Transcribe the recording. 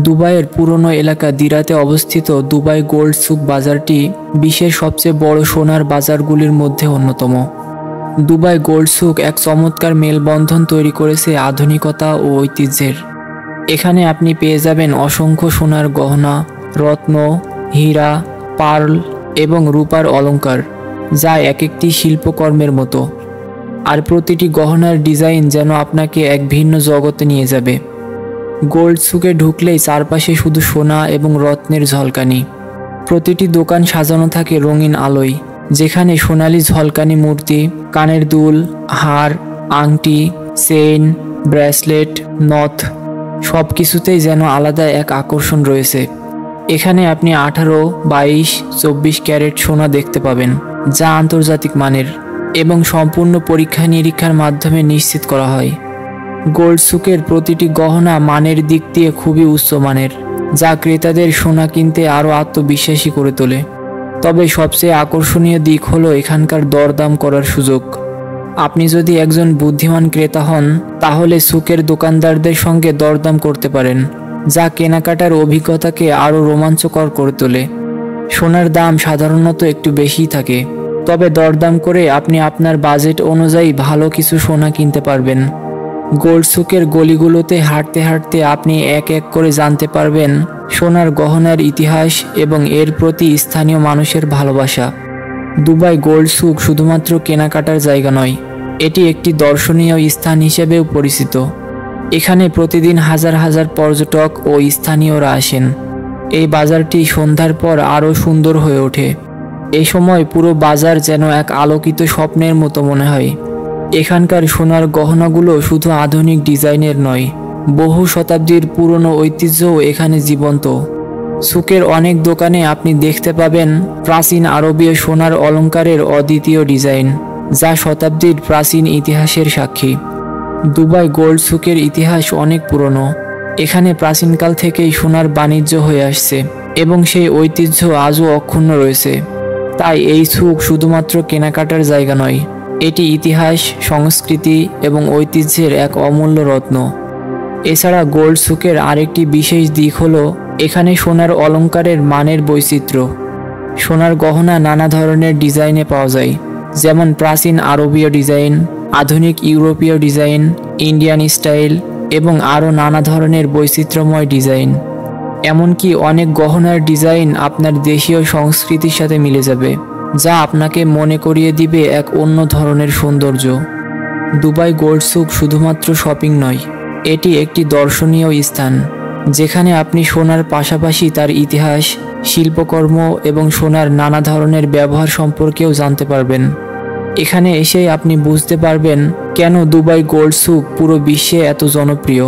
দুবাইয়ের পুরনো এলাকা দিরাতে অবস্থিত দুবাই গোল্ড সুক বাজারটি বিশ্বের সবচেয়ে বড় সোনার বাজারগুলির মধ্যে অন্যতম। দুবাই গোল্ড সুক এক চমৎকার মেলবন্ধন তৈরি করেছে আধুনিকতা ও ঐতিহ্যের। এখানে আপনি পেয়ে যাবেন অসংখ্য সোনার গহনা, রত্ন, হীরা, পার্ল এবং রূপার অলংকার, যা এক একটি শিল্পকর্মের মতো। আর প্রতিটি গহনার ডিজাইন যেন আপনাকে এক ভিন্ন জগতে নিয়ে যাবে। গোল্ড সুকে ঢুকলেই চারপাশে শুধু সোনা এবং রত্নের ঝলকানি। প্রতিটি দোকান সাজানো থাকে রঙিন আলোয়, যেখানে সোনালি ঝলকানি মূর্তি, কানের দুল, হার, আংটি, চেইন, ব্রেসলেট, নথ সব কিছুতেই যেন আলাদা এক আকর্ষণ রয়েছে। এখানে আপনি 18, 22, 24 ক্যারেট সোনা দেখতে পাবেন, যা আন্তর্জাতিক মানের এবং সম্পূর্ণ পরীক্ষা নিরীক্ষার মাধ্যমে নিশ্চিত করা হয়। গোল্ড সুকের প্রতিটি গহনা মানের দিক দিয়ে খুবই উচ্চমানের, যা ক্রেতাদের সোনা কিনতে আরও আত্মবিশ্বাসী করে তোলে। তবে সবচেয়ে আকর্ষণীয় দিক হলো এখানকার দরদাম করার সুযোগ। আপনি যদি একজন বুদ্ধিমান ক্রেতা হন, তাহলে সুকের দোকানদারদের সঙ্গে দরদাম করতে পারেন, যা কেনাকাটার অভিজ্ঞতাকে আরও রোমাঞ্চকর করে তোলে। সোনার দাম সাধারণত একটু বেশিই থাকে, তবে দরদাম করে আপনি আপনার বাজেট অনুযায়ী ভালো কিছু সোনা কিনতে পারবেন। গোল্ড সুকের গলিগুলোতে হাঁটতে হাঁটতে আপনি এক এক করে জানতে পারবেন সোনার গহনার ইতিহাস এবং এর প্রতি স্থানীয় মানুষের ভালোবাসা। দুবাই গোল্ড সুক শুধুমাত্র কেনাকাটার জায়গা নয়, এটি একটি দর্শনীয় স্থান হিসেবেও পরিচিত। এখানে প্রতিদিন হাজার হাজার পর্যটক ও স্থানীয়রা আসেন। এই বাজারটি সন্ধ্যার পর আরও সুন্দর হয়ে ওঠে। এই সময় পুরো বাজার যেন এক আলোকিত স্বপ্নের মতো মনে হয়। এখানকার সোনার গহনাগুলো শুধু আধুনিক ডিজাইনের নয়, বহু শতাব্দীর পুরনো ঐতিহ্যও এখানে জীবন্ত। সুকের অনেক দোকানে আপনি দেখতে পাবেন প্রাচীন আরবীয় সোনার অলংকারের অদ্বিতীয় ডিজাইন, যা শতাব্দীর প্রাচীন ইতিহাসের সাক্ষী। দুবাই গোল্ড সুকের ইতিহাস অনেক পুরনো। এখানে প্রাচীনকাল থেকেই সোনার বাণিজ্য হয়ে আসছে এবং সেই ঐতিহ্য আজও অক্ষুণ্ণ রয়েছে। তাই এই সুক শুধুমাত্র কেনাকাটার জায়গা নয়, এটি ইতিহাস, সংস্কৃতি এবং ঐতিহ্যের এক অমূল্য রত্ন। এছাড়া গোল্ড সুকের আরেকটি বিশেষ দিক হলো এখানে সোনার অলংকারের মানের বৈচিত্র্য। সোনার গহনা নানা ধরনের ডিজাইনে পাওয়া যায়, যেমন প্রাচীন আরবীয় ডিজাইন, আধুনিক ইউরোপীয় ডিজাইন, ইন্ডিয়ান স্টাইল এবং আরও নানা ধরনের বৈচিত্র্যময় ডিজাইন। এমনকি অনেক গহনার ডিজাইন আপনার দেশীয় সংস্কৃতির সাথে মিলে যাবে, যা আপনাকে মনে করিয়ে দিবে এক অন্য ধরনের সৌন্দর্য। দুবাই গোল্ড সুক শুধুমাত্র শপিং নয়, এটি একটি দর্শনীয় স্থান, যেখানে আপনি সোনার পাশাপাশি তার ইতিহাস, শিল্পকর্ম এবং সোনার নানা ধরনের ব্যবহার সম্পর্কেও জানতে পারবেন। এখানে এসেই আপনি বুঝতে পারবেন কেন দুবাই গোল্ড সুক পুরো বিশ্বে এত জনপ্রিয়।